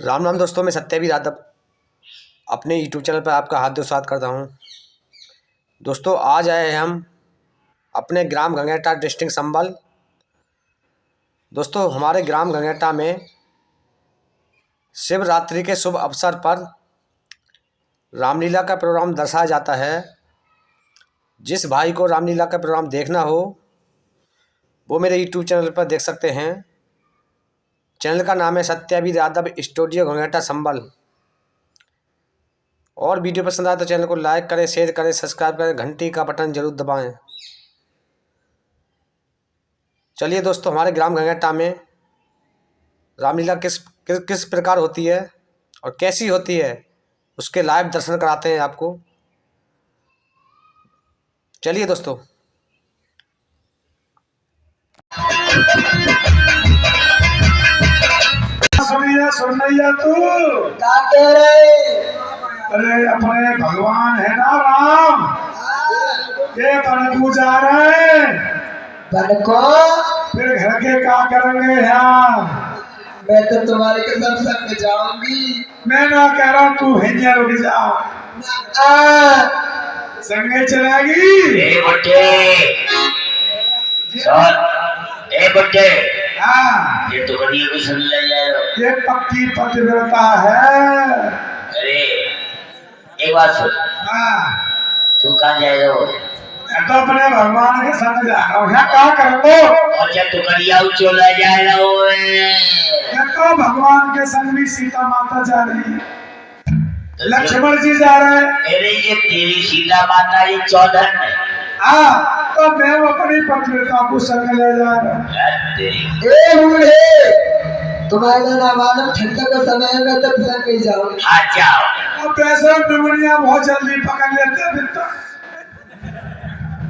राम राम दोस्तों, मैं सत्यवीर यादव अपने यूट्यूब चैनल पर आपका हार्दिक स्वागत करता हूं। दोस्तों, आज आए हैं हम अपने ग्राम गंगेटा, डिस्ट्रिक्ट संभल। दोस्तों, हमारे ग्राम गंगेटा में शिवरात्रि के शुभ अवसर पर रामलीला का प्रोग्राम दर्शाया जाता है। जिस भाई को रामलीला का प्रोग्राम देखना हो वो मेरे यूट्यूब चैनल पर देख सकते हैं। चैनल का नाम है सत्यवीर यादव स्टूडियो गंगेटा संभल। और वीडियो पसंद आए तो चैनल को लाइक करें, शेयर करें, सब्सक्राइब करें, घंटी का बटन जरूर दबाएं। चलिए दोस्तों, हमारे ग्राम गंगेटा में रामलीला किस प्रकार होती है और कैसी होती है उसके लाइव दर्शन कराते हैं आपको। चलिए दोस्तों। सुनैया तू क्या कह रहे? अरे अपने भगवान है ना राम, ये बन को जा रहे बन को फिर घर के क्या करेंगे यहाँ? मैं तो तुम्हारे कसम संग जाऊंगी। मैं ना कह रहा तू हिंजा रुक जा, संगे चलेगी। ए बुड्ढे, हाँ, ये तो कभी भी सुन ले जा रहे हो। ये पक्की पतिव्रता है। अरे एक बात सुन, हाँ, तू कहाँ जा रहे हो? मैं तो अपने भगवान के संग जा रहा हूँ। यहाँ क्या करेंगे? और जब तू करिया चोला जा रहा हो, मैं तो भगवान के संग भी सीता माता जा रही है, लक्ष्मण जी जा रहे हैं। अरे ये तेरी सीता माता ये चौधर है। हाँ, तो मैं अपनी पतिव्रता को संग ले जा रहा हूँ। ए बूढ़े, तुम्हारा ना मालूम ठंडा का समय है, मैं तो संग ही जाऊंगी। हाँ जाओ। अब पैसे दुनिया बहुत जल्दी पकड़ लेते हैं। फिर तो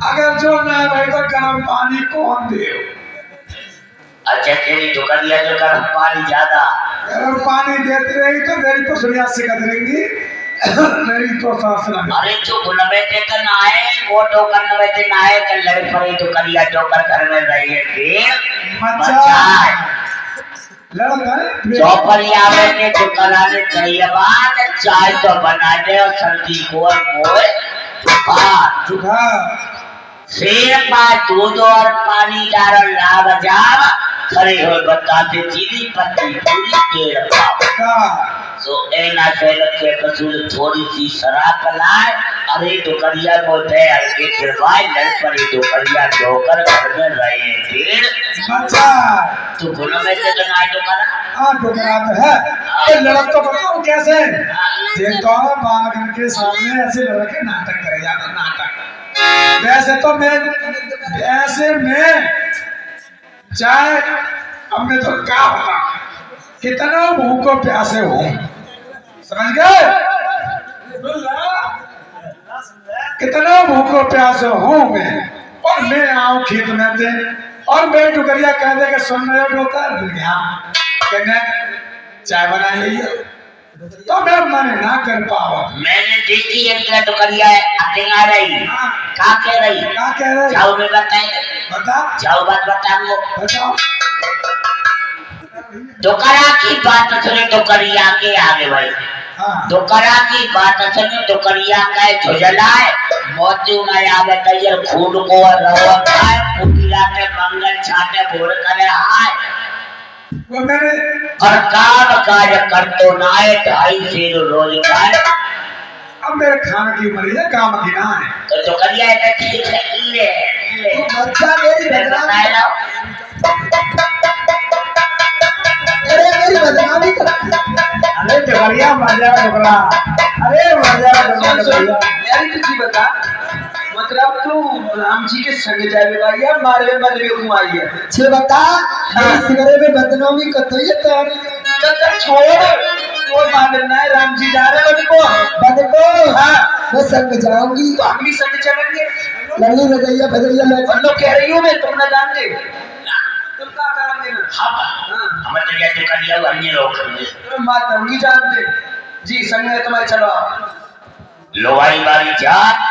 अगर जो ना भाई तो गर्म पानी कौन दे? अच्छा तेरी दुकानिया जो गर्म पानी ज्यादा, गर्म पानी देते रही तो मेरी पसलियां सिकत रहेंगी। मेरी तो सांस ना। अरे जो गुलमेटे का नाए वो टोकर नवेते नाए का लड़ पड़ी दुकानिया टोकर घर में रही है फिर मच्छा लड़का चौपड़िया में के दुकाना ने चाहिए बात चाय तो बना दे और सर्दी को मोए चुका फिर बात दूध और पानी डाल लाभ जाव खड़े हो बताते चीनी पत्ती पूरी पेड़ पाव तो एना से रखे कसूर थोड़ी सी शराब लाए। अरे दुकरिया को दे हल्के फिरवाए लड़ पड़ी दुकरिया जोकर घर में रहे फिर अच्छा तू गुनो में से बनाए दुकाना। हाँ दुकाना तो है। ये लड़क तो बताओ कैसे? देखो बाहर के सामने ऐसे लड़के नाटक करे जाते नाटक। वैसे तो मैं ऐसे में चाहे अब मैं तो क्या बता कितना भूखों प्यासे हूँ, समझ गए? कितना भूखों प्यासे हूँ मैं, और मैं आऊँ खेत में दे और मैं टुकरिया कह दे कि सुन रहे डोकर यहाँ कहने चाय बना लीजिए, तो मैं मने ना कर पावा। मैंने देखी एक तरह टुकरिया अटिंग आ रही क्या कह रही जाओ मैं बताए बता जाओ बात बताऊंगा बताओ। दुकरा की बात सुने दुकरिया के आगे भाई। हाँ दुकरा की बात सुने दुकरिया का झुझलाए मोती में आवे तैयार खून को रवत है पुतिया के मंगल छाते भोर करे हाय वो मैंने और काम कार्य कर तो नाए ढाई शेर रोजगार। अब मेरे खाने की उम्र है, काम की ना है। तो दुकरिया है ठीक है ले अच्छा मेरी बदनामी मेरी बदनामी कर। अरे टुकरिया मजा टुकड़ा, अरे मजा टुकड़ा। मेरी तुझी बता मतलब तू राम जी के संग जावे भाई या मारे मन में घुमाई है छे बता। सिगरे में बदनामी कर तो ये तो छोड़ तो मानना है राम जी जा रहे बद को। हाँ मैं संग जाऊंगी तो हम भी संग चलेंगे। लल्ली रजैया भजैया मैं लोग कह रही हूँ मैं तुम ना जानते तुम क्या करेंगे ना। हाँ हम तो ये दुकरिया अन्य लोग करेंगे तुम बात नहीं जानते जी संग है तुम्हारे। चलो लोहाई वाली जात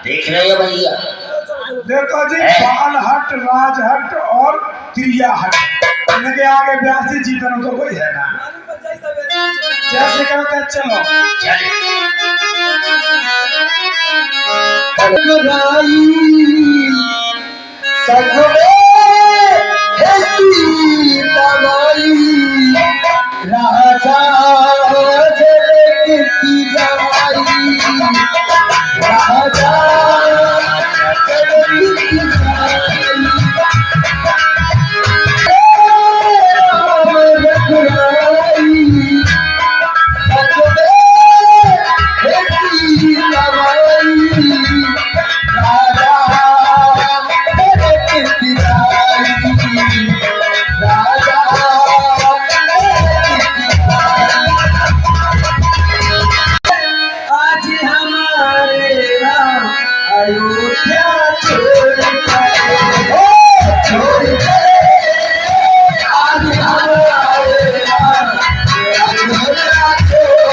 देख रहे हो भैया। देखो जी बाल हट राज हट और क्रिया हट, इनके आगे 82 जीवन तो कोई है ना। चलो राई सगवे दवाई राजा जगत की जवाई राजा जगत की जवाई राम रघुराई सगवे दवाई राजा जगत की जवाई राजा आज हमारे राम अयोध्या छोड़ करे आज हमारे राम अयोध्या छोड़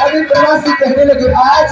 अभी प्रवासी कहने लगे आज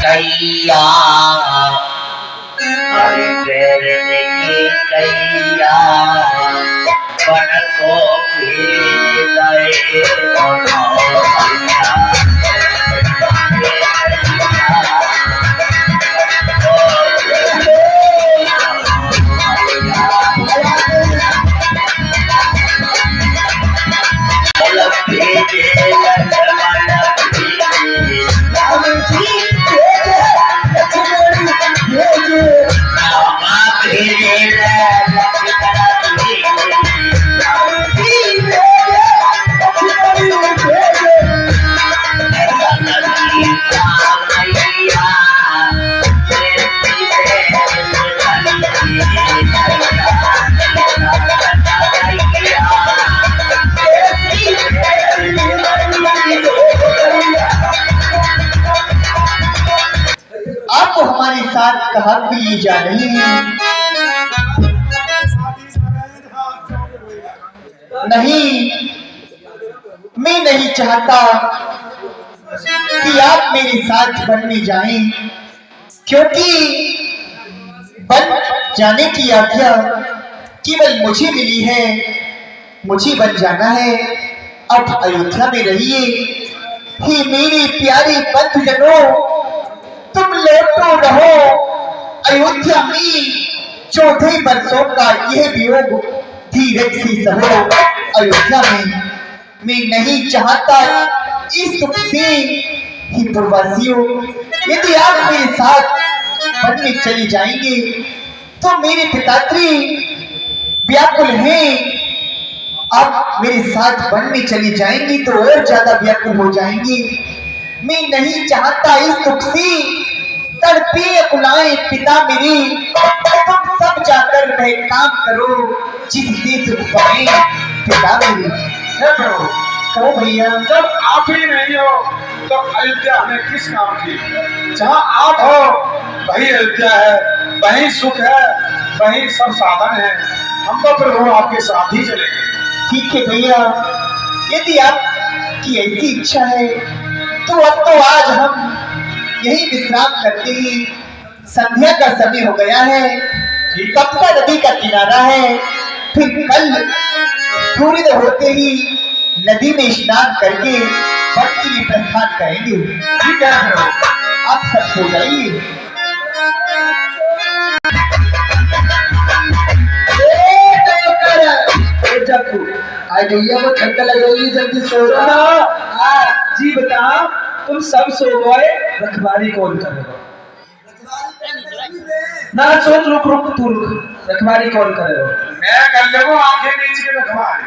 कैया अरे फेरने की कैया बन को भी लाए आपको हमारे साथ कहा भी ये जा रही है नहीं, मैं नहीं चाहता कि आप मेरे साथ वन में जाएं, क्योंकि वन जाने की आज्ञा केवल मुझे मिली है, मुझे वन जाना है। अब अयोध्या में रहिए। ही मेरे प्यारे बंधुजनों, तुम लौटो रहो अयोध्या में 14 वर्षों का यह वियोग धीरज से सहो। अयोध्या में मैं नहीं चाहता इस दुख से ही प्रवासियों, यदि आप मेरे साथ वन में चले जाएंगे तो मेरे पिताश्री व्याकुल हैं। आप मेरे साथ वन में चली जाएंगी तो और ज्यादा व्याकुल हो जाएंगी। मैं नहीं चाहता इस दुख से तड़पे बुलाए पिता मेरी। तुम सब जाकर वह काम करो जिससे सुख पाए पिता मेरी। हे प्रभु, कहो भैया, जब आप ही नहीं हो तो अयोध्या हमें किस काम की? जहाँ आप हो वही अयोध्या है, वही सुख है, वही सब साधन है। हम तो प्रभु आपके साथ ही चलेंगे। ठीक है भैया, यदि आपकी ऐसी इच्छा है तो अब तो आज हम यही विश्राम करते ही, संध्या का समय हो गया है, तप्ता नदी का किनारा है, फिर कल सूर्य होते ही नदी में स्नान करके भक्ति में प्रस्थान करेंगे। ठीक है प्रभु, आप सब सो जाइए। आज भैया वो ठंडा लग रही है, जल्दी सो जाओ। जी बता, तुम सब सो गए, रखवाली कौन करेगा? ना सोच, रुक रुक तू रुक, रखवाली कौन करेगा? मैं कर लूंगा आंखें नीचे के रखवाली।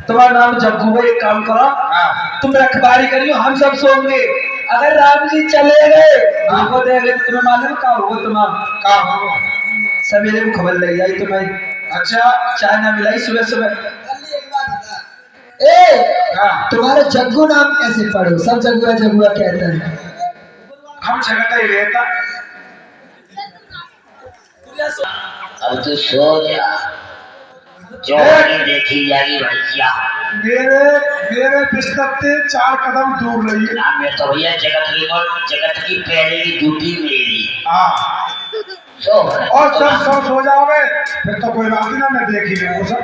तुम्हारा नाम जग्गू है, एक काम करो, तुम रखवाली करियो, हम सब सोएंगे। अगर राम जी चले गए हमको देख ले, तुम्हें मालूम क्या होगा? तुम्हारा सवेरे को खबर लग जाए तुम्हें। अच्छा, चाय ना मिलाई सुबह सुबह। तुम्हारा जग्गू नाम कैसे पढ़ो? सब जग्गुआ जग्गुआ कहते हैं। हम जगत ही रहता। अब तो सो जा, जो होगी देखी जाएगी भैया। मेरे बिस्तर से 4 कदम दूर रहिए। ना मैं तो भैया जगत की पहले की ड्यूटी मेरी। हाँ, सो और सब सो जाओगे फिर तो कोई बात ही ना, मैं देख ही लूंगा सब।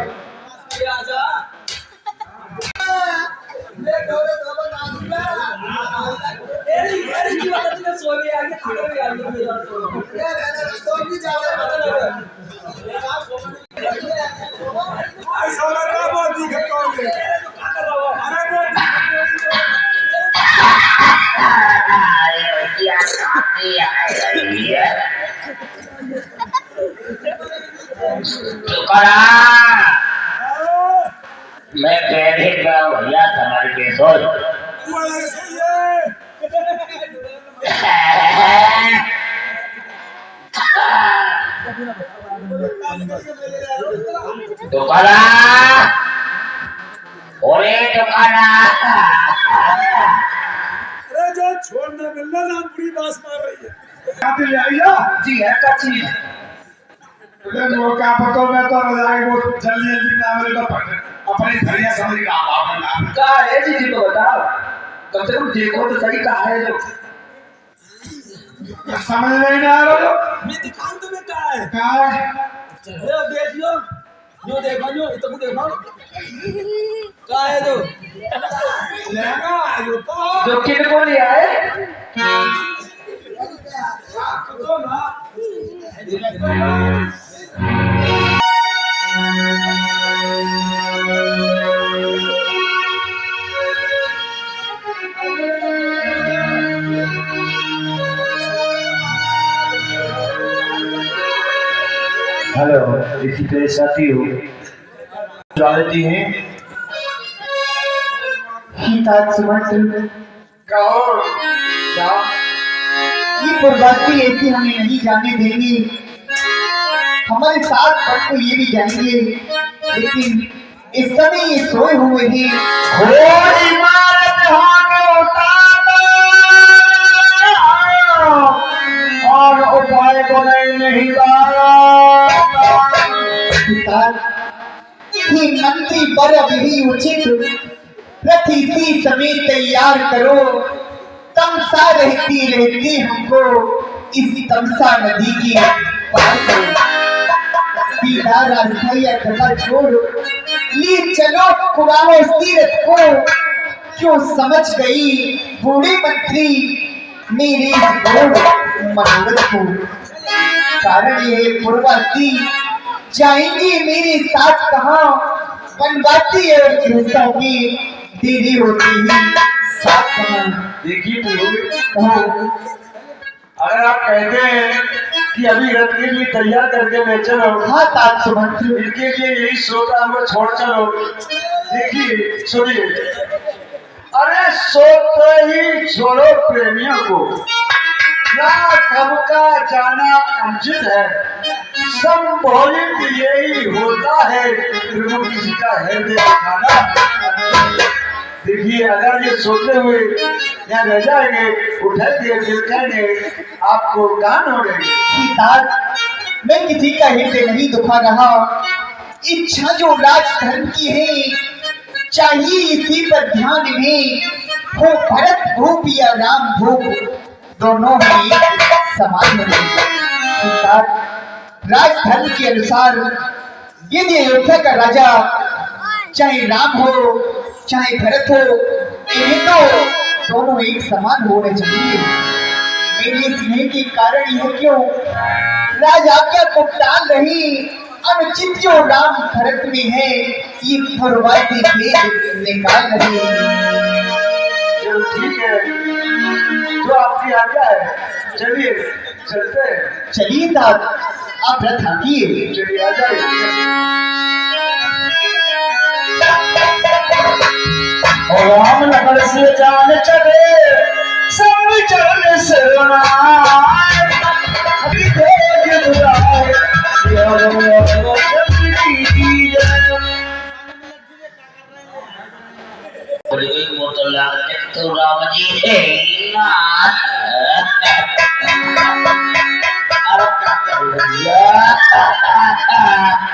मैं पहले का भैया संभाल के सो। टुकड़ा, ओरे टुकड़ा, अरे जो छोड़ना मिलना ना, पूरी बात मार रही है। खाते ले आइया जी है का चीज। वो क्या पता, मैं तो रजाई वो जल्दी जल्दी ना मिले तो फट अपनी धरिया समझ का आप ना का है जी, तो बताओ, कम से कम देखो तो सही कहा है जो समझ नहीं आ रहा। मैं दिखाऊं तुम्हें क्या है? क्या चलो देखियो, जो देखो जो तो देखो क्या है जो लहंगा जो किन को लिया है? तो ना हेलो, इसी तरह साथी हो जानती हैं कहो क्या ये बर्बादी ऐसी हमें नहीं जाने देंगे। हमारे साथ पढ़ तो ये भी जाएंगे, लेकिन इस समय ये सोए हुए हैं। इमारत और उपाय को नहीं ही मंत्री पर अभी उचित प्रति समय तैयार करो। तमसा रहती रहती हमको इस तमसा नदी की पार करो। सीधा रास्ता या खता छोड़ ली चलो पुराने तीर्थ को। क्यों समझ गई बूढ़े मंत्री मेरे मनोरथ को? कारण ये पूर्वासी जाएंगे मेरे साथ कहाँ? बनवाती और गृहस्थों की देरी होती है साथ कहाँ? देखिए अगर आप कहते हैं कि अभी रथ के लिए तैयार करके मैं चलो, हाँ तात सुमंत्र, इनके लिए यही सोचा, हम छोड़ चलो। देखिए सुनिए, अरे सो तो ही छोड़ो प्रेमियों को, ना कब का जाना अनुचित है, संभोलित यही होता है प्रेमों किसी का है दिखाना। देखिए अगर ये सोते हुए यहाँ रह जाएंगे, उठेंगे फिरकेंगे, आपको कान हो रहे मैं किसी का हृदय नहीं दुखा रहा। इच्छा जो राजधर्म की है, चाहिए इसी पर ध्यान में। हो भरत भूप या राम भूप, दोनों ही समान है। राजधर्म के अनुसार यदि अयोध्या का राजा चाहे राम हो चाहे भरत हो, इन्हें तो दोनों एक समान होने चाहिए। मेरे स्नेह के कारण यह क्यों राज आज्ञा को टाल रही, अनुचित जो राम भरत में है ये फुरवाती भेद निकाल रही। चलो ठीक है, जो आपकी आज्ञा है, चलिए चलते हैं। चलिए तात, आप रथ हाकिए। चलिए आ जाइए। राम नगर से जान चले सब चरण से तो राम जी है ना। अरे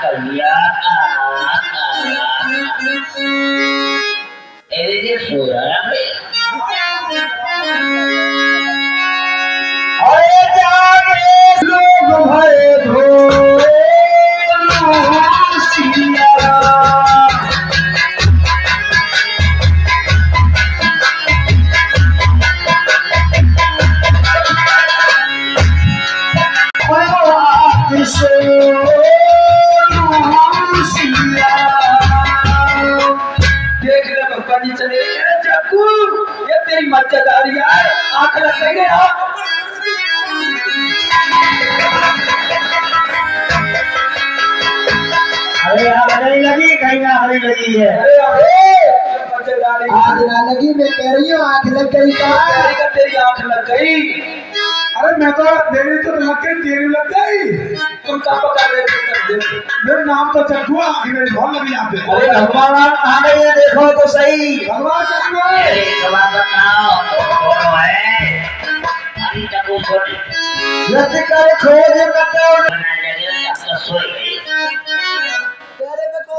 कलिया ये सोया है। अरे जागे लोग भरे भोर सिया देख ले भगवान जी चले जग्गू, ये तेरी मज्जादारी है, आंख लग गई है। अरे आग नहीं लगी, कहीं आग नहीं लगी है। अरे अरे मज्जादारी आग ना लगी, मैं कह रही हूँ आग लग गई। का तेरी आंख लग गई। अरे मैं तो मेरी तो लग गई, तेरी लग गई। तुम क्या पका रहे थे? मेरा नाम तो चकुआ, मेरी बहुत लगी यहाँ पे। अरे भगवान आ गई है, देखो तो सही। भगवान चकुआ अरे जवाब बताओ कौन है? हम चकू छोड़ यदि कर खोज कतो बना जगह अपना सोई गई।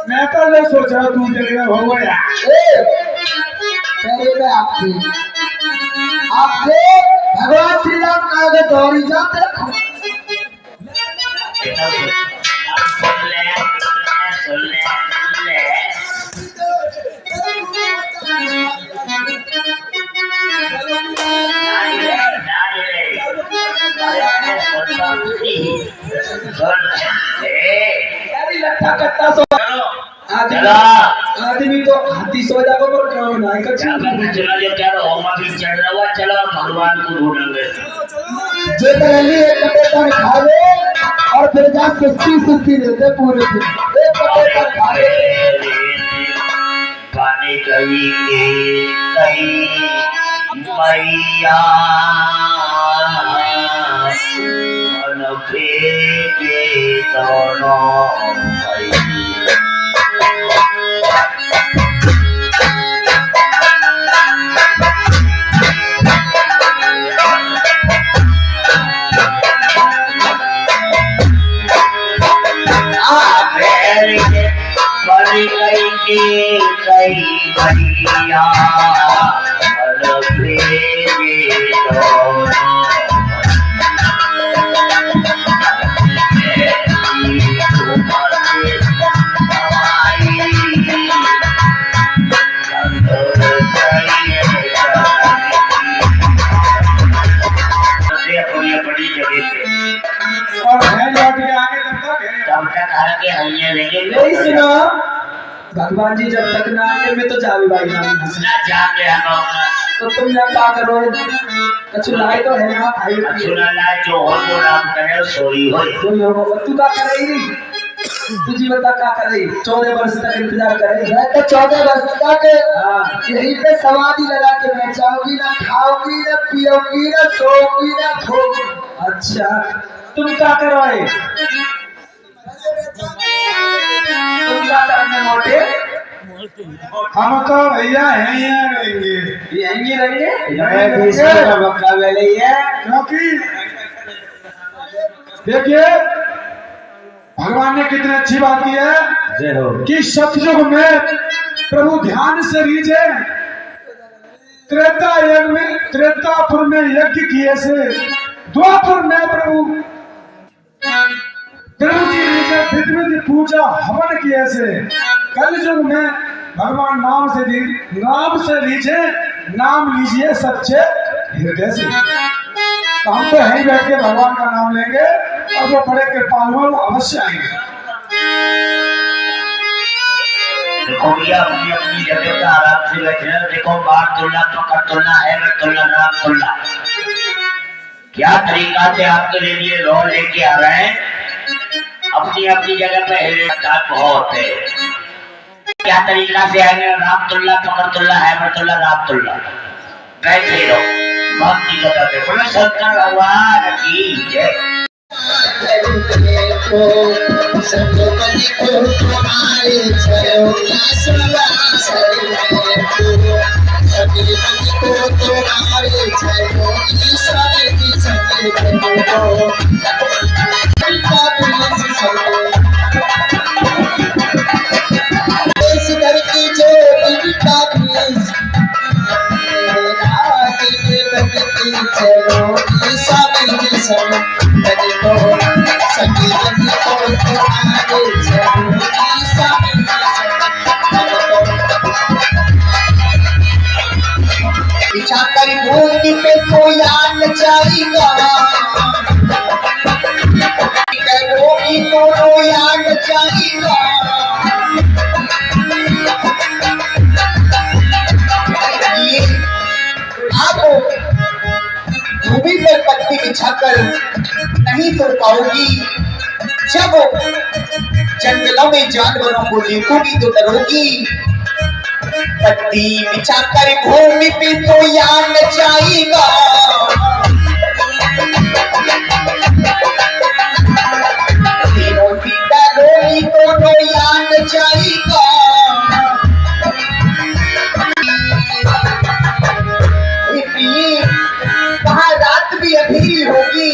मैं तो नहीं सोच रहा तू जगह हो गया। पहले मैं आपसे भगवान श्री राम का आगे दौड़ी जाते रखो। सुन ले सुन ले सुन ले। आदमी तो हाथी सो जाएगा पर काम नहीं कर चलो भगवान को ढूंढेंगे। जे तगली एक कटे पर खा ले और फिर जा सुस्ती रहते पूरे दिन। एक कटे पर खा ले पानी कवि के कई मैया मन फेंके दोनों भाई। के कई भैया मन फेंके दोनों बड़ी जगह पे और है लौट के आगे तब तक आगे हल्ले लेंगे। नहीं सुना भगवान जी जब तक ना आए मैं तो जावे भाई ना जान ले हम तो तुम यहाँ क्या करो? कछु लाए तो है ना भाई, सुना लाए जो हो तो राम करे सोई हो। कोई होगा तू क्या करेगी? तुझी बता क्या करे, 14 वर्ष तक इंतजार करे। मैं तो 14 वर्ष तक हाँ यहीं पे समाधि लगा के मैं चाहूंगी, ना खाऊंगी, ना पीऊंगी, ना सोऊंगी, ना खोऊंगी। अच्छा, तुम क्या करोगे? तुम क्या करने मोटे? हम तो भैया यहीं रहेंगे, यहीं रहेंगे। क्योंकि देखिए भगवान ने कितनी अच्छी बात की है कि सतयुग में प्रभु ध्यान से रीझे, त्रेतापुर में यज्ञ किए से, द्वापुर में प्रभु जी रीझे, विधि पूजा हवन किए से, कल युग में भगवान नाम से लीजिए, नाम लीजिए सच्चे हृदय से। तो हम तो यहीं बैठ के भगवान का नाम लेंगे और वो बड़े कृपालु अवश्य आएंगे। देखो भैया अपनी अपनी जगह पे आराम से बैठे हैं। देखो बार तुल्ला पकड़ तुल्ला है मैं तुल्ला नाम तुल्ला, क्या तरीका से आपके लिए रोल लेके आ रहे हैं। अपनी अपनी जगह पे हिलता बहुत है, क्या तरीका से आएंगे। रामतुल्ला पकड़तुल्ला है मरतुल्ला रामतुल्ला, बैठे रहो भक्ति लगा के बोलो शंकर भगवान की जय। चाकर भूमि पे कोई आन जाएगा, भूमि को कोई आन जाएगा। आप भूमि पर पत्ती बिछाकर नहीं तो पाओगी, जब जंगलों में जानवरों को देखोगी तो डरोगी। पत्ती बिछाकर भूमि पे तो यान जाएगा, तीनों सीता रोई तो यान जाएगा। वहाँ रात भी अंधेरी होगी,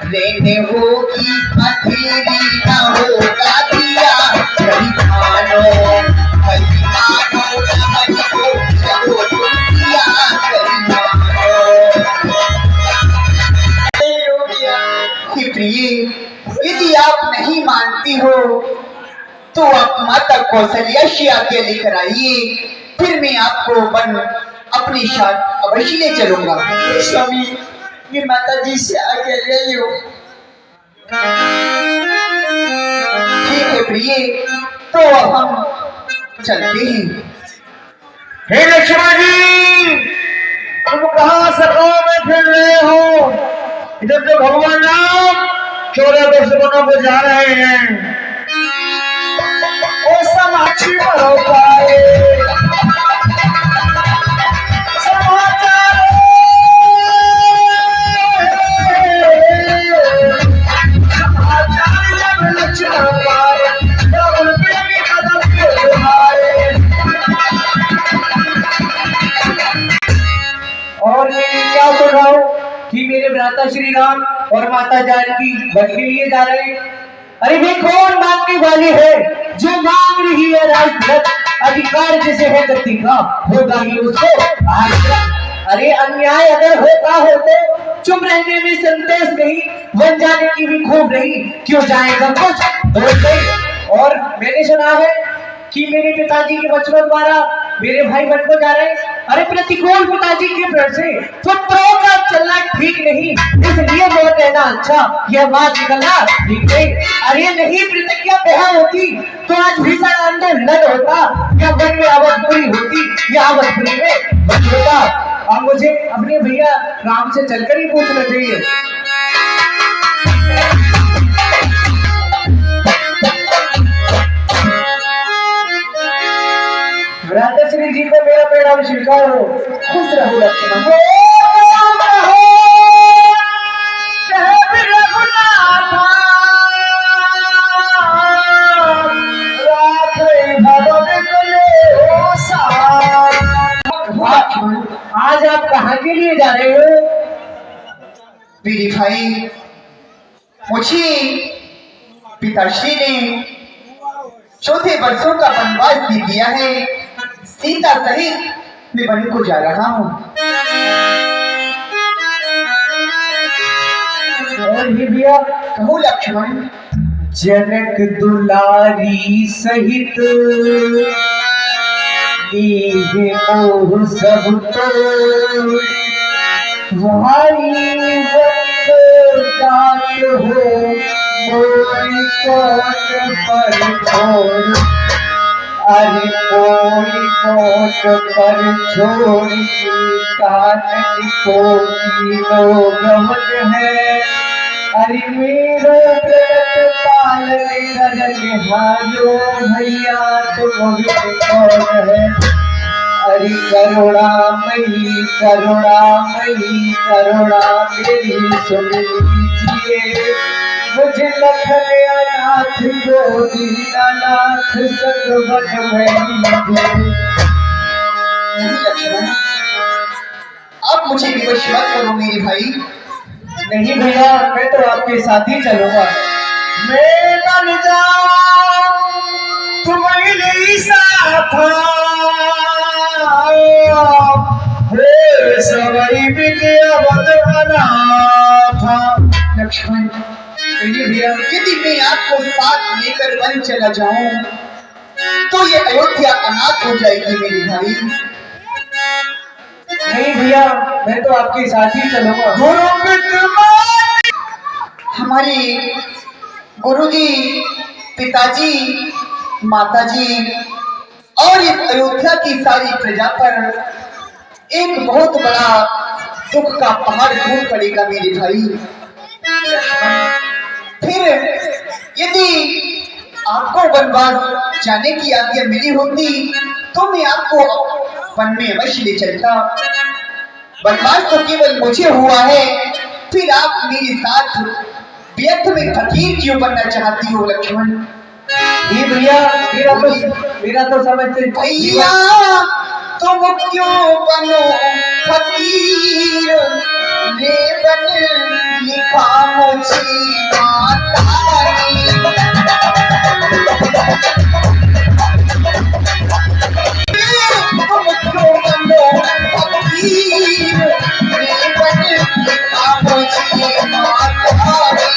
रहने होगी अंधेरी, ना होगा दिया कहीं मानो यदि आप नहीं मानती हो तो आप माता कौशल्या से आके लेकर आइए, फिर मैं आपको वन अपने साथ अवश्य ले चलूंगा। स्वामी ये माता जी से आके ले लो। ठीक है प्रिय, तो अब हम चलते हैं। हे लक्ष्मण जी, तुम कहाँ सभाओं में फिर रहे हो? इधर तो भगवान राम 14 वर्ष वनों को जा रहे हैं। ओ समाक्षी हो पाए और मैं क्या सुन रहा हूँ कि मेरे भ्राता श्री राम और माता जानकी वन के लिए जा रहे हैं। अरे वे कौन मांगने वाले हैं? जो मांग रही है राजधर्म अधिकार जिसे है गति का, होगा ही उसको आशीर्वाद। अरे अन्याय अगर होता हो तो चुप रहने में संदेश नहीं, वन जाने की भी खूब नहीं, क्यों जाएगा कुछ बोल गई। और मैंने सुना है कि मेरे पिताजी के बचपन द्वारा मेरे भाई वन को जा रहे हैं। अरे प्रतिकूल पिताजी के प्रेम से पुत्रों का चलना ठीक नहीं, इसलिए वो कहना अच्छा, यह बात निकलना ठीक नहीं। अरे नहीं प्रतिज्ञा बह होती तो आज भीषण आंदोलन होता, या वन में अवधपुरी होती या अवधपुरी में वन होता। अब मुझे अपने भैया राम से चलकर ही पूछना चाहिए। राधा श्री जी को मेरा प्रणाम स्वीकार हो। खुश रहो लक्ष्मण। आज आप कहाँ के लिए जा रहे हो? मेरे भाई, मुझे पिताश्री ने 14 वर्षों का वनवास दे दिया है। सीता सहित मैं वन को जा रहा हूँ। और ही भैया कहो लक्ष्मण। जनक दुलारी सहित मोह सब तोड़ भाई जात हो मोरी कोट पर छोड़। अरे मोरी कोट पर छोड़ कानन को गमन है। अरे मेरो व्रत पालने रजन हारो भैया तुम कौन है। अरे करुणामयी करुणामयी करुणा मेरी सुन लीजिए। मुझे लखन अनाथ को दीनानाथ संग में लीजिए। लक्ष्मण, अब मुझे विवश मत करो मेरे भाई। नहीं भैया, मैं तो आपके साथ ही चलूंगा। मैं बन जाऊं तुम्हारे साथ, सवई विद्या बदना था। लक्ष्मण, भैया यदि मैं आपको साथ लेकर वन चला जाऊं तो ये अयोध्या अनाथ हो जाएगी मेरे भाई। नहीं भैया, मैं तो आपके साथ ही चलूंगा। हमारे गुरुजी, पिताजी, माताजी और इस अयोध्या की सारी प्रजा पर एक बहुत बड़ा दुख का पहाड़ टूट पड़ेगा मेरे भाई। फिर यदि आपको वनवास जाने की आज्ञा मिली होती तो मैं आपको वन में अवश्य ले चलता। वनवास तो केवल मुझे हुआ है, फिर आप मेरे साथ व्यर्थ में फकीर क्यों बनना चाहती हो लक्ष्मण? जी भैया, मेरा तो समझते भैया तुम क्यों बनो फकीर, ले बन लिखा मुझे माता ने। तुम क्यों बनो फकीर, ले बन लिखा मुझे माता ने।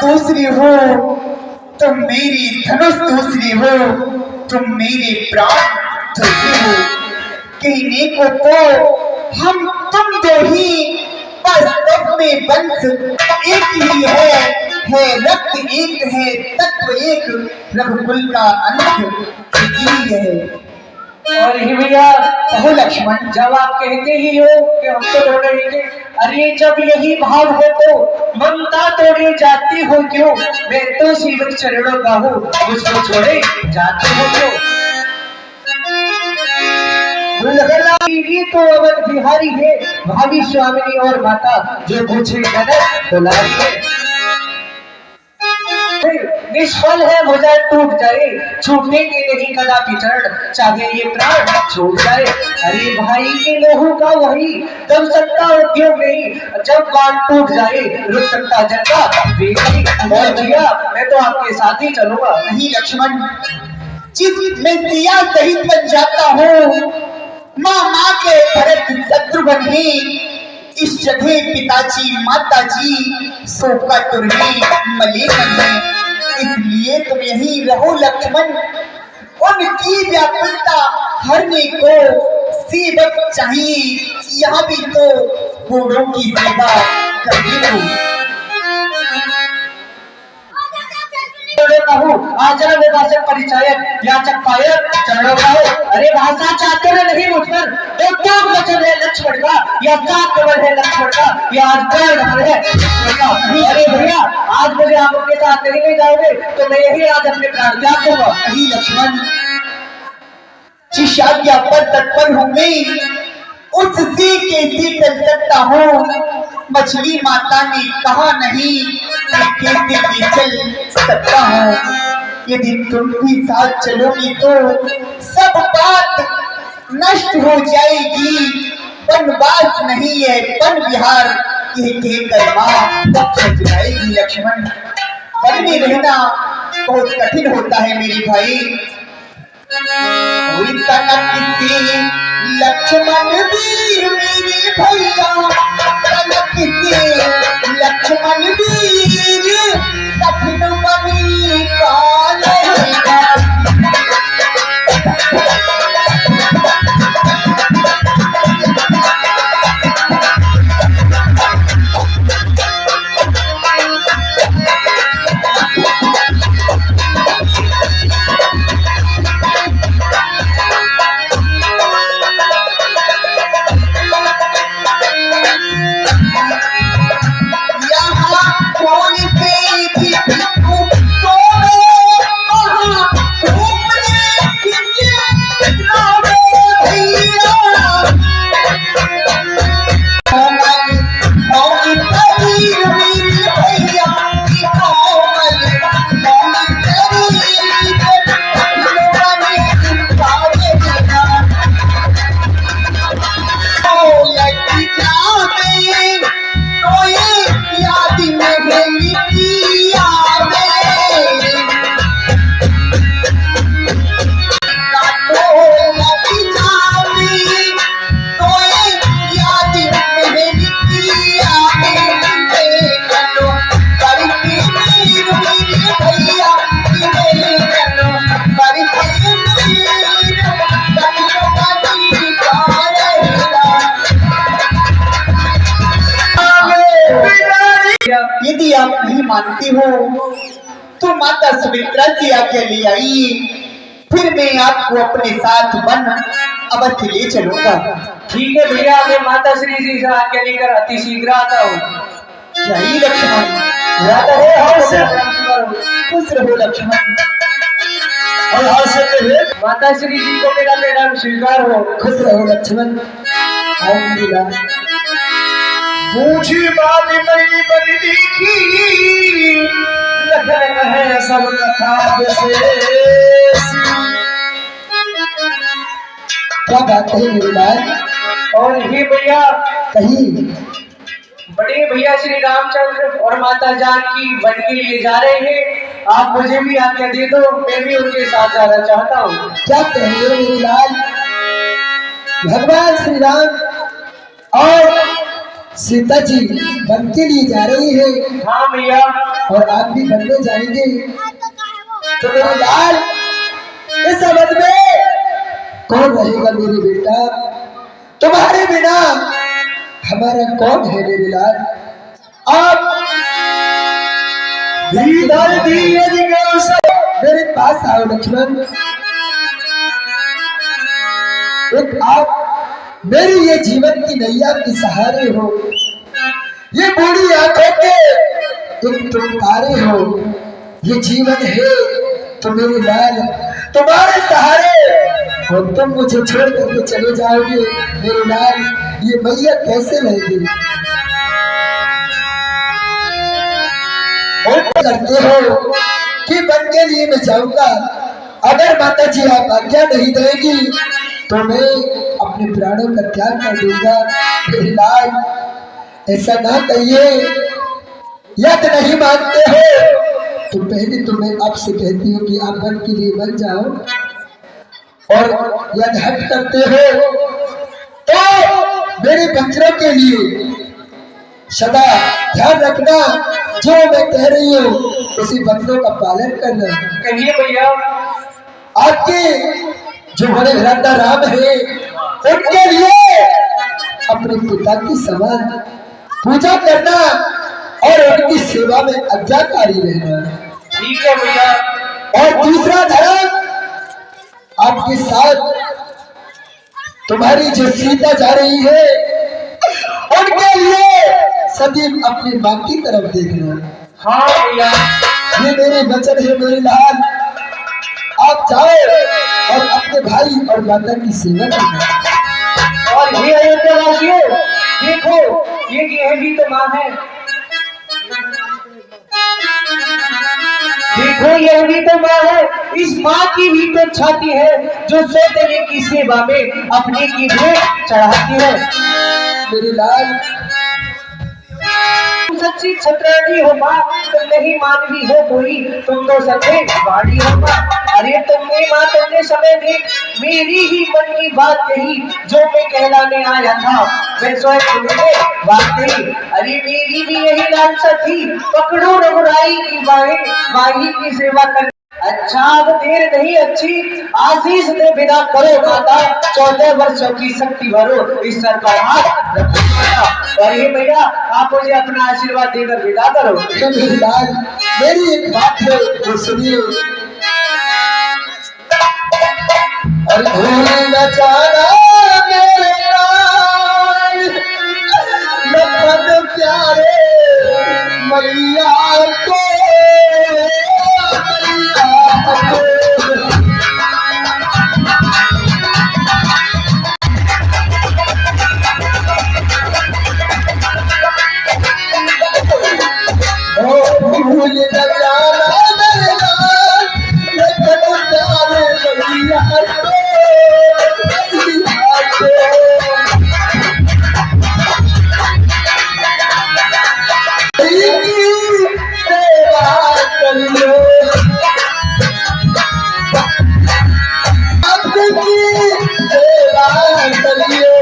दूसरी हो तुम, मेरी धनुष दूसरी हो तुम, मेरे प्राण दूसरी हो। कहने को तो हम तुम दो ही, वास्तव में वंश एक ही है रक्त एक है, तत्व एक, रघुकुल का अंश एक ही है। और ही भैया, कहो लक्ष्मण, जब आप कहते ही हो कि हम तो तोड़ेंगे, अरे जब यही भाव हो तो ममता तोड़े जाती हो क्यों? मैं तो शिव चरणों का हूँ, मुझको छोड़े जाते हो क्यों? ये तो अवध बिहारी है, भाभी स्वामिनी और माता, जो पूछे गलत तो लाइए। निष्फल है भुजा टूट जाए, छूटने के नहीं कदापि चरण, चाहे ये प्राण छूट जाए। अरे भाई के लहू का वही दम सकता उद्योग नहीं, जब बात टूट जाए रुक सकता जग का वेग नहीं। और भैया मैं तो आपके साथ ही चलूंगा। नहीं लक्ष्मण, जिस मैं सिया सहित बन जाता हूँ, माँ के भरत शत्रुघ्न ही, इस जगह पिताजी माताजी सोका तुरही मलिक है। इसलिए तुम यहीं रहो लक्ष्मण, उनकी व्याकुलता हरने को सेवक चाहिए, यहाँ भी तो बूढ़ों की सेवा करनी हो। आजा निवासक परिचायक याचक पायक चरणों का हो। अरे भाषा चाहते हैं नहीं मुझपर, तो वचन है लक्ष्मण का, या सात कमर है लक्ष्मण का, या आज पैर है लक्ष्मण का। अरे भैया आज मुझे आप उनके साथ नहीं ले जाओगे तो मैं यही आज अपने प्राण त्याग दूंगा। नहीं लक्ष्मण, जिस आज्ञा पर तत्पर हूँ मैं, उससे कैसे चल सकता हूँ। मछली माता ने कहा नहीं, मैं कैसे चल सकता हूँ। यदि तुम भी साथ चलोगी तो सब बात नष्ट हो जाएगी। वनवास नहीं है वन विहार, यह कहकर माँ तब जाएगी। लक्ष्मण, वन में रहना बहुत कठिन होता है मेरे भाई। लक्ष्मण वीर मेरे भैया, लक्ष्मण वीर कठिन बनी काल यदि आप नहीं मानती हो तो माता सुमित्रा से आज्ञा ले आई, फिर मैं आपको अपने साथ वन अवश्य ले चलूंगा। ठीक है भैया, मैं माता श्री जी से आज्ञा लेकर अति शीघ्र आता हूँ। जय लक्ष्मण, खुश रहो लक्ष्मण। माता श्री जी को मेरा बेटा स्वीकार हो। खुश रहो लक्ष्मण। पूछी बात मेरी बड़ी देखी, लखन है सब कथा विशेष। क्या बात है मेरे लाल? और ही भैया कहीं बड़े भैया श्री रामचंद्र और माता जानकी वन के लिए जा रहे हैं, आप मुझे भी आज्ञा दे दो, मैं भी उनके साथ जाना चाहता हूँ। क्या कह रहे हो मेरे लाल? भगवान श्री राम और सीता जी वन के लिए जा रही है। हाँ भैया, और आप भी वन में जाएंगे तो मेरे लाल इस वन में कौन रहेगा मेरे बेटा? तुम्हारे बिना हमारा कौन है मेरे लाल? आप मेरे पास आओ लक्ष्मण। एक आप मेरी ये जीवन की नैया के सहारे हो, ये बूढ़ी आंखों के एक तुम तारे हो। ये जीवन है तो मेरे लाल तुम्हारे सहारे, और तुम मुझे छोड़ करके चले जाओगे मेरे लाल, ये मैया कैसे रहेगी? करते हो कि वन के लिए मैं जाऊंगा। अगर माता जी आप आज्ञा नहीं देगी तो मैं अपने प्राणों का त्याग कर दूंगा। मेरी लाल ऐसा ना कहिए, यद नहीं मानते हो तो पहले तो मैं आपसे कहती हूँ कि आप वन के लिए बन जाओ, और यदि हट करते हो तो मेरे बच्चों के लिए सदा ध्यान रखना, जो मैं कह रही हूँ उसी बच्चों का पालन करना। कहिए भैया। आपके जो बड़े भ्राता राम है उनके लिए अपने पिता की समान पूजा करना और उनकी सेवा में आज्ञाकारी रहना। ठीक है भैया। और दूसरा धर्म, आपके साथ तुम्हारी जो सीता जा रही है उनके लिए सदैव अपनी मां की तरफ देखना। हाँ भैया। ये मेरे वचन है मेरी लाल, आप जाओ और अपने भाई और माता की सेवा करना। और ये अयोध्यावासियों देखो, ये भी तो माँ है। देखो यह भी तो माँ है। इस माँ की भी तो छाती है जो सौतेले की सेवा में अपने की भेंट चढ़ाती है। मेरी लाल तुम सच्ची छत्रानी हो माँ, तुम नहीं मानवी हो कोई, तुम तो सच्चे बाड़ी हो माँ। अरे तुमने माँ, तुमने समय देख मेरी ही मन की बात कही, जो मैं कहलाने आया था मैं स्वयं तुम्हें बात कही। अरे मेरी भी यही लालसा थी, पकड़ो रघुराई की बाहें, माही की सेवा कर। अच्छा अब देर नहीं अच्छी, आशीष दे बिना करो माता, 14 वर्षों की शक्ति भरो इस सर पर हाथ रखो माता। और ये भैया आप मुझे अपना आशीर्वाद देकर विदा करो। मेरी लाल, मेरी एक बात है वो सुनिए। और भूल न जाना मेरे लाल, लखन प्यारे मैया को, भूल न जाना मेरे लाल, लखन प्यारे मैया को, मैया को। सेवा करियो आपकी सेवा करियो,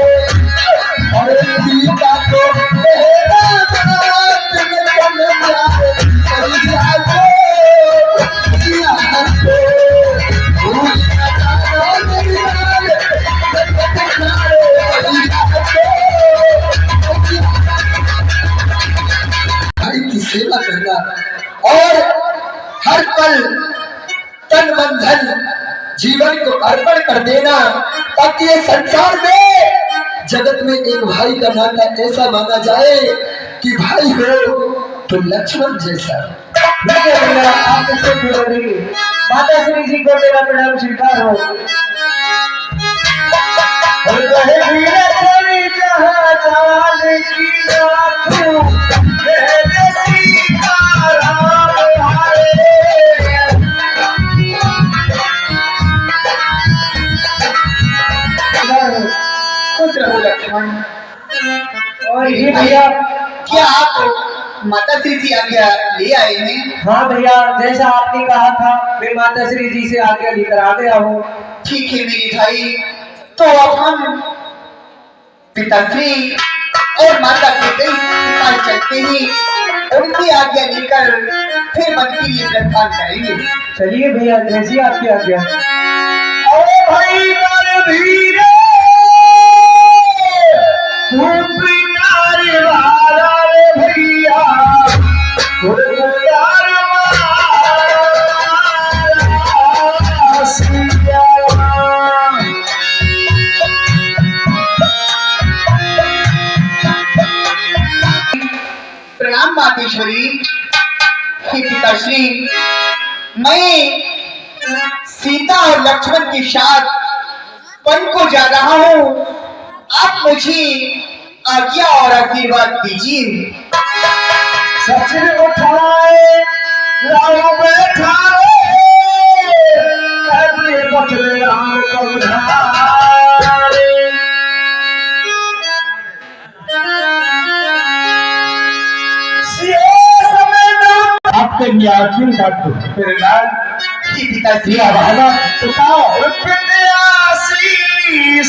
और सीता को तेरा बात में बन जाए मैया को, मैया को। भूल न जाना मेरी लाल, लखन प्यारे मैया को, भाई की सेवा करना और हर पल तन मन धन जीवन को अर्पण कर देना, ताकि ये संसार में जगत में एक भाई का नाता ऐसा माना जाए कि भाई हो तो लक्ष्मण जैसा। भैया आप इससे दूर रहिए। माता श्री जी को मेरा प्रणाम स्वीकार हो। और ये भैया क्या आप माता श्री जी आज्ञा ले आए हैं? हाँ भैया, जैसा आपने कहा था मैं माता श्री जी से आज्ञा लेकर आ गया हूँ। ठीक है मेरे भाई, तो अब हम पिताश्री और माता के पास चलते हैं, उनकी आज्ञा लेकर फिर मन के लिए प्रस्थान करेंगे। चलिए भैया, जैसी आपकी आज्ञा। अरे भाई रणधीर प्यारे वाला रे भैया, प्यार वाला सिया। प्रणाम मातेश्वरी। हे पिताश्री, मैं सीता और लक्ष्मण के साथ वन को जा रहा हूँ, आप मुझे आज्ञा और आशीर्वाद दीजिए। सच उठाए लाओ बैठा रे बचले राम को धारे आपके न्यायिक डॉक्टर तेरे लाल की पिताश्री आवाज़ बताओ पिताश्री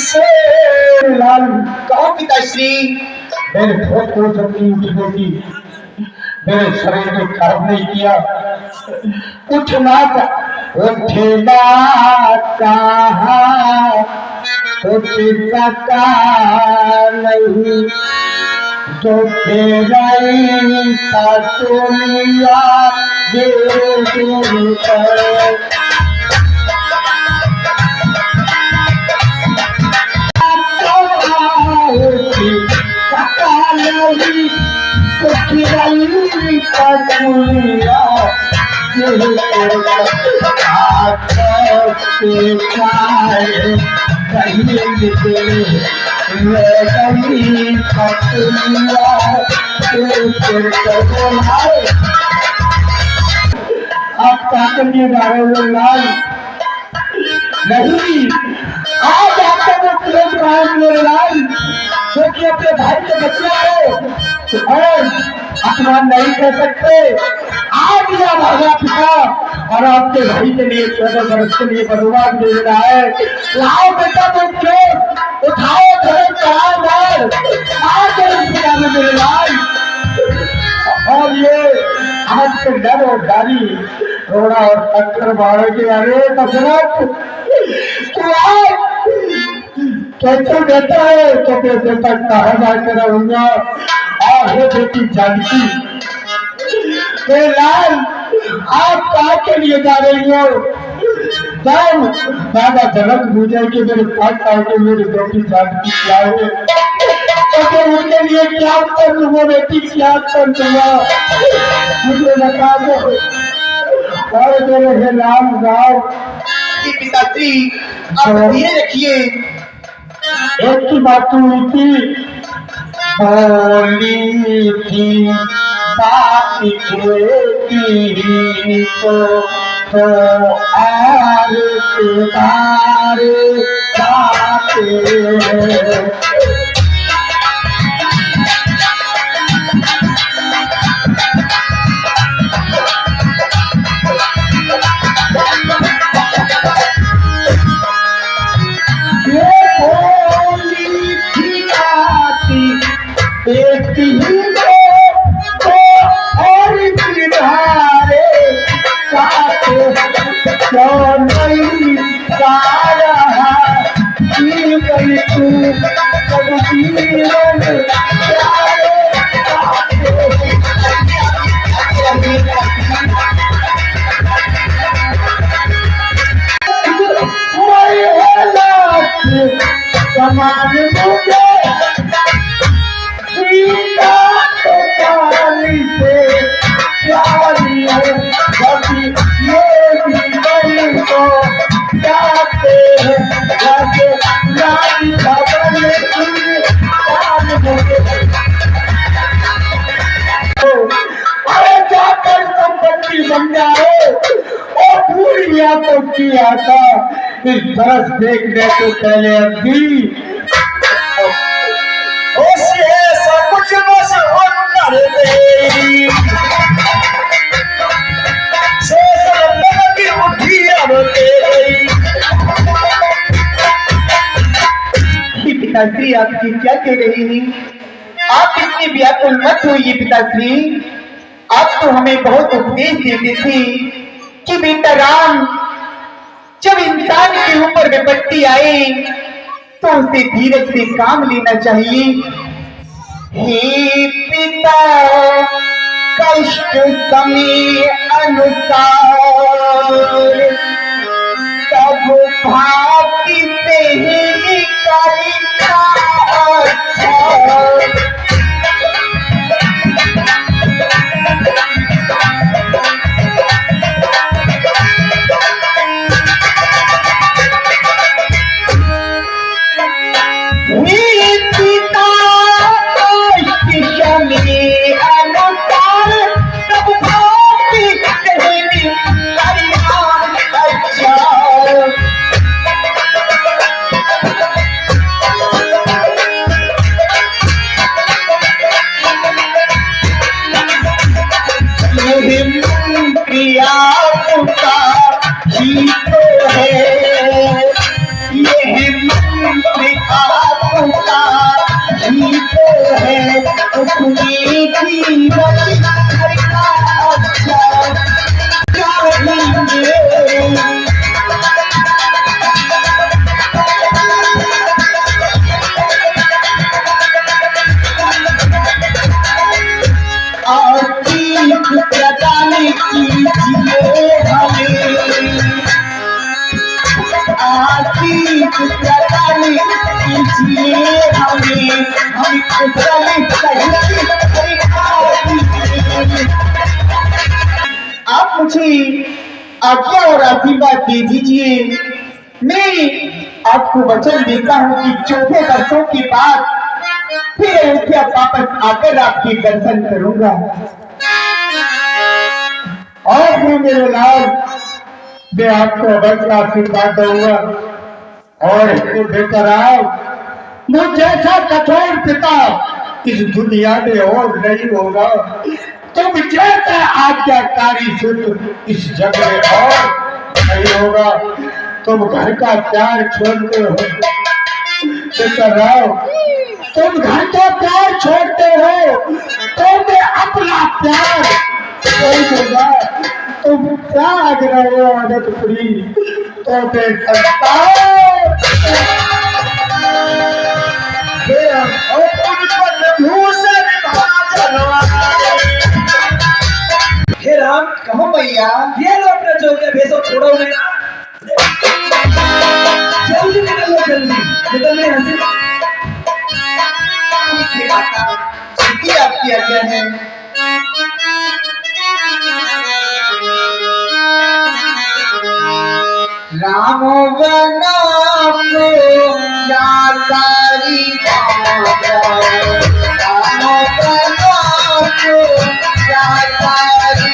से लाल कहो पिताश्री मेरे बहुत को जल्दी उठने की मेरे शरीर ने काम नहीं किया उठना उठना कहा उठ सकता नहीं जो तेरा दुनिया दे आप ताकत में डाले हुए लाल नहीं आज आपका वो क्रोध काम मेरे लाल क्योंकि अपने भाई के बच्चे को और अपमान नहीं कर सकते आज या भागा पिता और आपके भाई के लिए 14 वर्ष के लिए बदुमान दे रहा है लाओ बेटा तुम क्यों उठाओ धर्म कराओ मार आज पिता में मेरे लाल और ये आज के डर और डारी रोड़ा और टक्कर मारे के अरे कसरत तो कैसे बेटा है तो कैसे तक कहा जाकर रहूंगा और हे बेटी जानकी लाल आप कहा के लिए जा रही हो जब दादा जनक पूछे कि मेरे पास आके मेरी बेटी जानकी क्या है तो उनके लिए क्या उत्तर दूंगा बेटी क्या उत्तर दूंगा मुझे बता दो और मेरे है राम गाँव पिताश्री आप धीरे रखिए एक की बात हुई थी बोली थी बात की तो आर तारे समान मुझे सीता तो काली से प्यारी है कभी ये भी बड़ी को जाते हैं जैसे रानी खबर अरे जाकर संपत्ति बन जाए और पूरी आंखों की आशा इस बरस देखने को पहले अभी सब कुछ बस पिताश्री आपकी क्या कह रही हैं आप इतनी व्याकुल मत होइए पिताश्री आप तो हमें बहुत उपदेश देते थे कि बेटा राम जब इंसान के ऊपर विपत्ति आए तो उसे धीरज से काम लेना चाहिए हे पिता कष्ट समय अनुसार सब भाग्य से ही निकलता अच्छा आप मुझे आज्ञा और आशीर्वाद दे दीजिए। मैं आपको वचन देता हूँ कि 14 वर्षों के बाद फिर अयोध्या वापस आकर आपके दर्शन करूंगा। और मैं मेरे लाल, मैं आपको अवश्य आशीर्वाद दूंगा। और इसको देकर आओ, मुझ जैसा कठोर पिता इस दुनिया में और नहीं होगा। तुम जैसा आज्ञाकारी सुन इस जग में और नहीं होगा। तुम घर का प्यार छोड़ते हो बेकर आओ, तुम घर का प्यार छोड़ते हो तो मैं अपना प्यार छोड़ दूंगा। तुम त्याग रहे हो आदत फ्री तो मैं हे राम, कहो भैया, ये लो अपना जो क्या भेजो, छोड़ो उन्हें। जल्दी निकल लो, जल्दी निकल यहाँ से। छुट्टी आपकी आज्ञा है। राम बना को यादारी राम बना को यादारी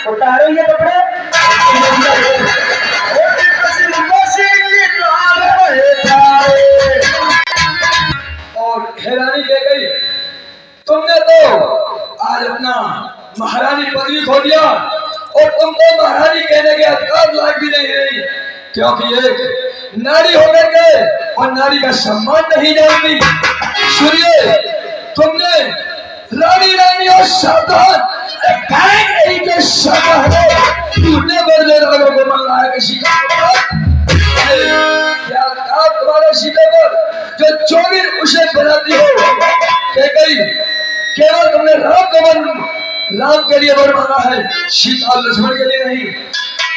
उतारो ये कपड़े। और हैरानी कह गई, तुमने तो आज अपना महारानी पदवी खो दिया और तुमको महारानी कहने के अधिकार लायक भी नहीं रही, क्योंकि एक नारी होकर के और नारी का सम्मान नहीं जानती। सुनिए, तुमने रानी रानी और सावधान नहीं के टूटने बदले रागों को मन लाया किसी का क्या था तुम्हारे सीधे पर जो चोरी उसे बनाती हो कह गई, केवल तुमने राम का मन राम के लिए वर मांगा है, सीता लक्ष्मण के लिए नहीं।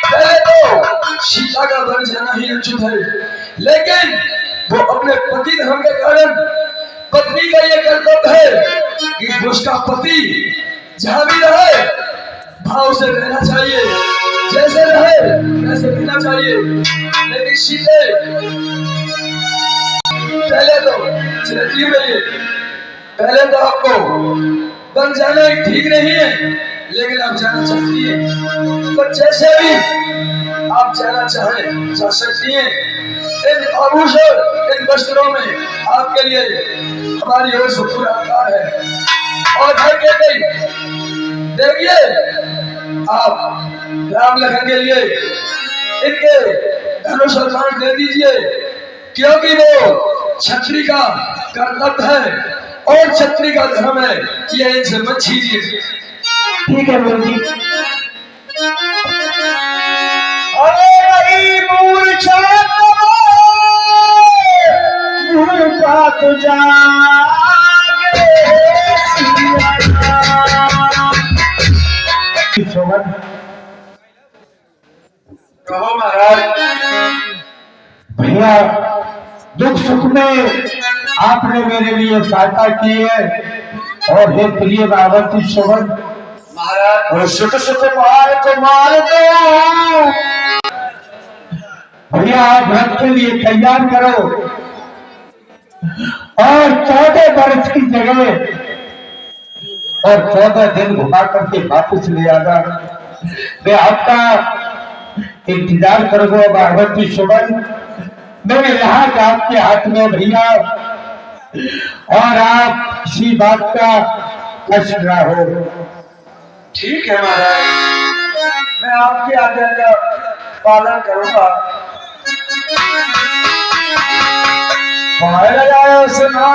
पहले तो सीता का वन जाना ही उचित है, लेकिन वो अपने पति धर्म के कारण पत्नी का ये कर्तव्य है कि उसका पति जहां भी रहे भाव से रहना चाहिए, जैसे रहे वैसे रहना चाहिए। लेकिन सीते पहले तो चलती रहिए, पहले तो आपको बन जाना ही ठीक नहीं है, लेकिन आप जाना चाहती हैं तो जैसे भी आप जाना चाहें जा सकती हैं। इन आभूषण इन वस्त्रों में आपके लिए हमारी ओर से पूरा अधिकार है। और घर के गई देखिए, आप राम लखन के लिए इनके धनुष और बाण दे दीजिए, क्योंकि वो क्षत्रिय का कर्तव्य है और क्षत्रिय का धर्म है कि इनसे मत छीनिए। ठीक है गुरु जी। अरे भाई मूर्छा मूर्खा तो जागे शोभन। कहो महाराज। भैया, दुख सुख में आपने मेरे लिए सहायता की है और हे प्रिय रावती शोभन महाराज, और सुख सुख मार को मार दो। भैया, आप व्रत के लिए तैयार करो और 14 वर्ष की जगह और 14 दिन घुमा करके वापस ले आना। मैं आपका इंतजार करूंगा पार्वती शोभन। मेरे राज आपके हाथ में भैया, और आप किसी बात का कष्ट ना हो। ठीक है महाराज, मैं आपकी आज्ञा का पालन करूंगा। सुना